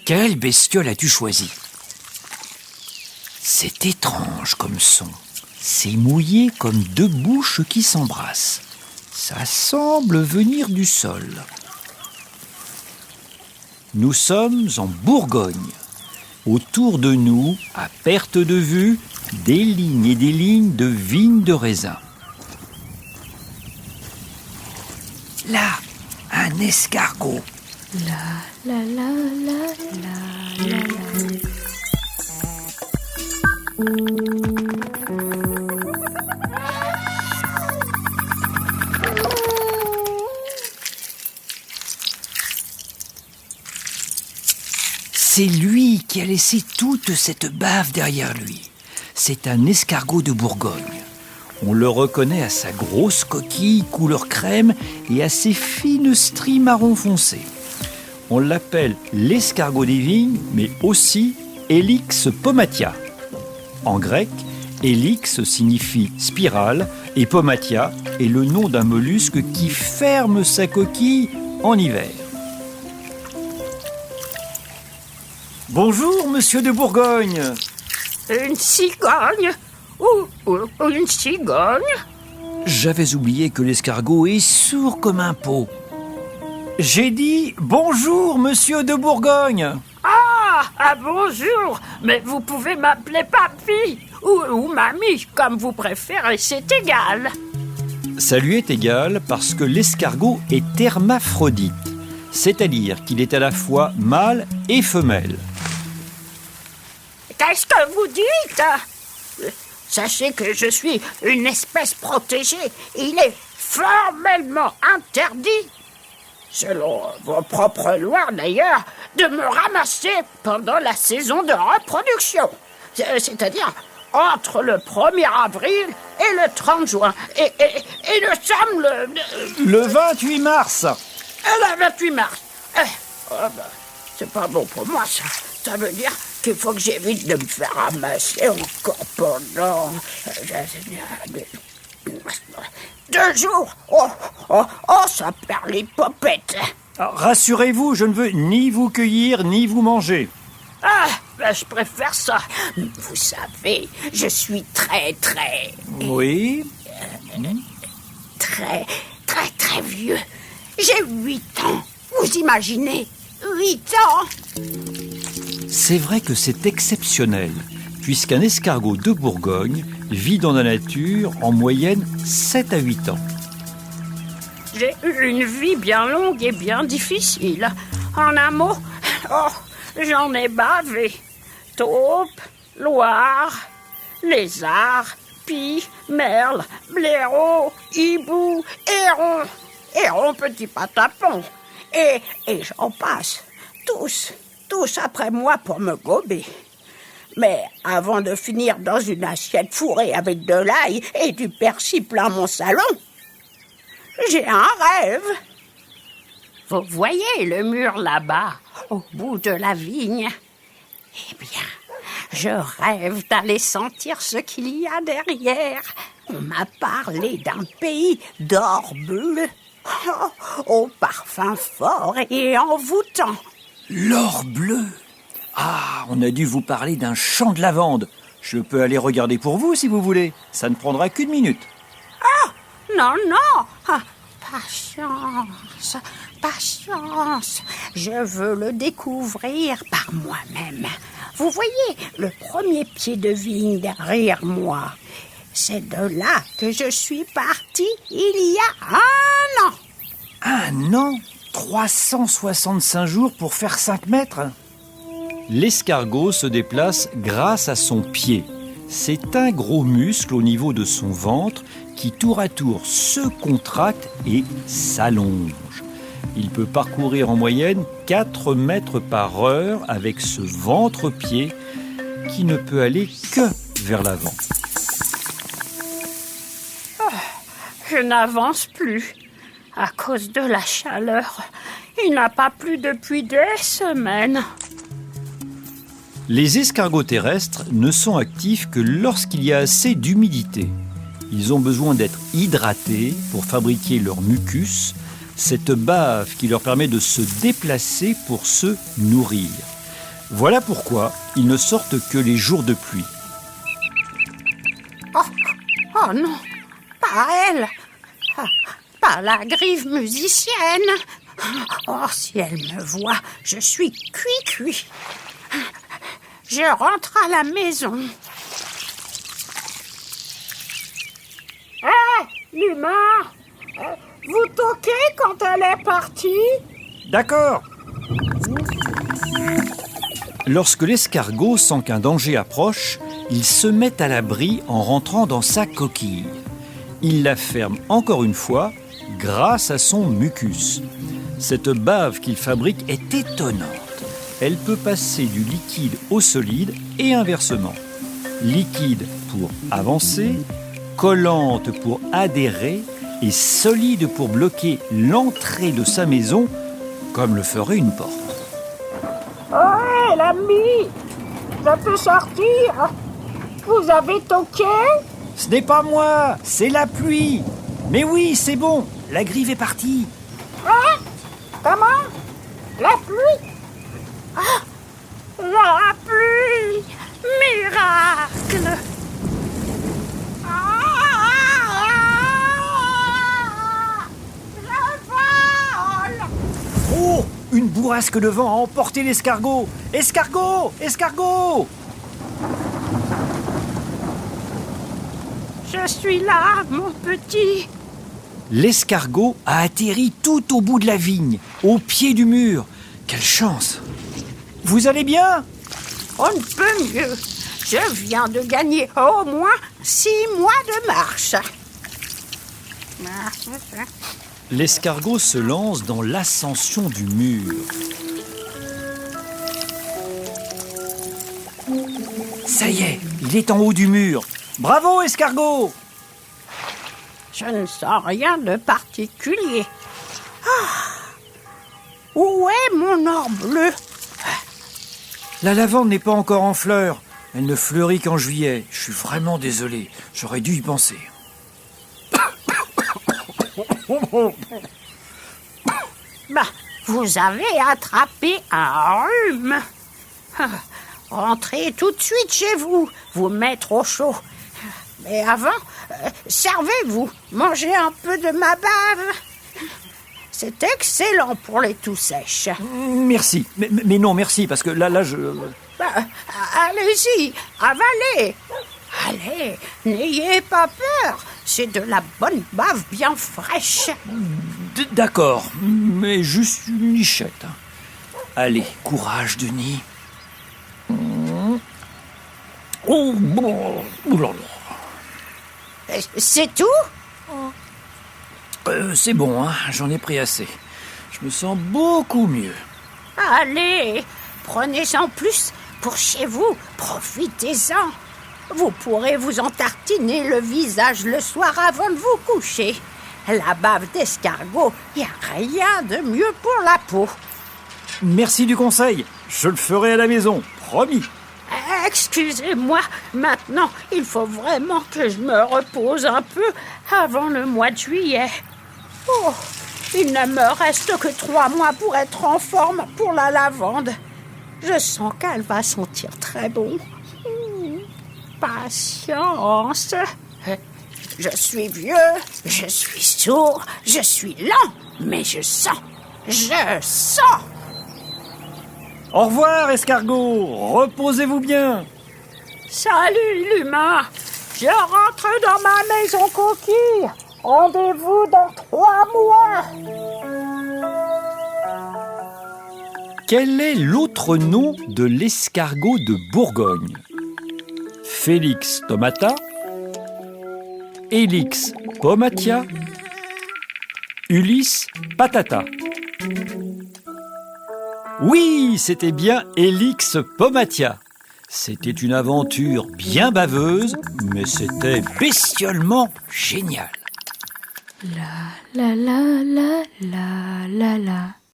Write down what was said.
Quelle bestiole as-tu choisi? C'est étrange comme son. C'est mouillé comme deux bouches qui s'embrassent. Ça semble venir du sol. Nous sommes en Bourgogne. Autour de nous, à perte de vue, des lignes et des lignes de vignes de raisin. Là, un escargot. La la la la la la la. C'est lui qui a laissé toute cette bave derrière lui. C'est un escargot de Bourgogne. On le reconnaît à sa grosse coquille couleur crème et à ses fines stries marron foncé. On l'appelle l'escargot des vignes, mais aussi Helix pomatia. En grec, Helix signifie spirale et pomatia est le nom d'un mollusque qui ferme sa coquille en hiver. Bonjour, monsieur de Bourgogne. Une cigogne ou une cigogne? J'avais oublié que l'escargot est sourd comme un pot. J'ai dit bonjour, monsieur de Bourgogne. Ah, bonjour, mais vous pouvez m'appeler papy ou mamie, comme vous préférez, c'est égal. Ça lui est égal parce que l'escargot est hermaphrodite, c'est-à-dire qu'il est à la fois mâle et femelle. Qu'est-ce que vous dites? Sachez que je suis une espèce protégée. Il est formellement interdit, selon vos propres lois d'ailleurs, de me ramasser pendant la saison de reproduction. C'est-à-dire entre le 1er avril et le 30 juin. Et nous sommes Le 28 mars. le 28 mars. C'est pas bon pour moi, ça. Ça veut dire qu'il faut que j'évite de me faire ramasser encore pendant 2 jours. Oh, ça perd les popettes. Alors, rassurez-vous, je ne veux ni vous cueillir ni vous manger. Je préfère ça. Vous savez, je suis très Oui. très vieux. J'ai 8 ans. Vous imaginez? 8 ans. C'est vrai que c'est exceptionnel, puisqu'un escargot de Bourgogne vit dans la nature en moyenne 7 à 8 ans. J'ai eu une vie bien longue et bien difficile. En un mot, j'en ai bavé. Taupe, loire, lézard, pie, merle, blaireau, hibou, héron petit patapon. Et j'en passe. Tous après moi pour me gober. Mais avant de finir dans une assiette fourrée avec de l'ail et du persil plein mon salon, j'ai un rêve. Vous voyez le mur là-bas, au bout de la vigne? Eh bien, je rêve d'aller sentir ce qu'il y a derrière. On m'a parlé d'un pays d'or bleu, au parfum fort et envoûtant. L'or bleu. Ah, on a dû vous parler d'un champ de lavande. Je peux aller regarder pour vous si vous voulez. Ça ne prendra qu'une minute. Non. Patience. Je veux le découvrir par moi-même. Vous voyez le premier pied de vigne derrière moi. C'est de là que je suis partie il y a 1 an. 1 an? 365 jours pour faire 5 mètres? L'escargot se déplace grâce à son pied. C'est un gros muscle au niveau de son ventre qui tour à tour se contracte et s'allonge. Il peut parcourir en moyenne 4 mètres par heure avec ce ventre-pied qui ne peut aller que vers l'avant. Je n'avance plus à cause de la chaleur. Il n'a pas plu depuis des semaines. Les escargots terrestres ne sont actifs que lorsqu'il y a assez d'humidité. Ils ont besoin d'être hydratés pour fabriquer leur mucus, cette bave qui leur permet de se déplacer pour se nourrir. Voilà pourquoi ils ne sortent que les jours de pluie. Oh non, pas elle. Pas la grive musicienne. Oh, si elle me voit, je suis cuit. Je rentre à la maison. Hé, l'humain, vous toquez quand elle est partie? D'accord. Lorsque l'escargot sent qu'un danger approche, il se met à l'abri en rentrant dans sa coquille. Il la ferme encore une fois grâce à son mucus. Cette bave qu'il fabrique est étonnante. Elle peut passer du liquide au solide et inversement. Liquide pour avancer, collante pour adhérer et solide pour bloquer l'entrée de sa maison comme le ferait une porte. Oh, l'ami, je peux sortir? Vous avez toqué? Ce n'est pas moi, c'est la pluie. Mais oui, c'est bon, la grive est partie. Hein? Comment? La pluie? Ah, la pluie! Miracle! Je vole! Oh, une bourrasque de vent a emporté l'escargot. Escargot, escargot! Je suis là, mon petit. L'escargot a atterri tout au bout de la vigne, au pied du mur. Quelle chance! Vous allez bien? On ne peut mieux. Je viens de gagner au moins 6 mois de marche. L'escargot se lance dans l'ascension du mur. Ça y est, il est en haut du mur. Bravo, escargot! Je ne sens rien de particulier. Où est mon or bleu? La lavande n'est pas encore en fleurs. Elle ne fleurit qu'en juillet. Je suis vraiment désolé. J'aurais dû y penser. Bah, vous avez attrapé un rhume. Rentrez tout de suite chez vous, vous mettre au chaud. Mais avant, servez-vous, mangez un peu de ma bave. C'est excellent pour les toux sèches. Merci. Mais non, merci, parce que là, je... Bah, allez-y, avalez. Allez, n'ayez pas peur. C'est de la bonne bave bien fraîche. D'accord, mais juste une lichette. Allez, courage, Denis. Oh, là là. C'est tout? C'est bon, hein, j'en ai pris assez. Je me sens beaucoup mieux. Allez, prenez-en plus pour chez vous, profitez-en. Vous pourrez vous entartiner le visage le soir avant de vous coucher. La bave d'escargot, il n'y a rien de mieux pour la peau. Merci du conseil, je le ferai à la maison, promis. Excusez-moi, maintenant, il faut vraiment que je me repose un peu avant le mois de juillet. Oh, il ne me reste que 3 mois pour être en forme pour la lavande. Je sens qu'elle va sentir très bon. Patience. Je suis vieux, je suis sourd, je suis lent, mais je sens. Au revoir, escargot, reposez-vous bien. Salut, l'humain. Je rentre dans ma maison coquille. Rendez-vous dans 3 mois. Quel est l'autre nom de l'escargot de Bourgogne? Félix tomata, Helix pomatia, Ulysse patata. Oui, c'était bien Helix pomatia. C'était une aventure bien baveuse, mais c'était bestiolement génial. La la la la la la la.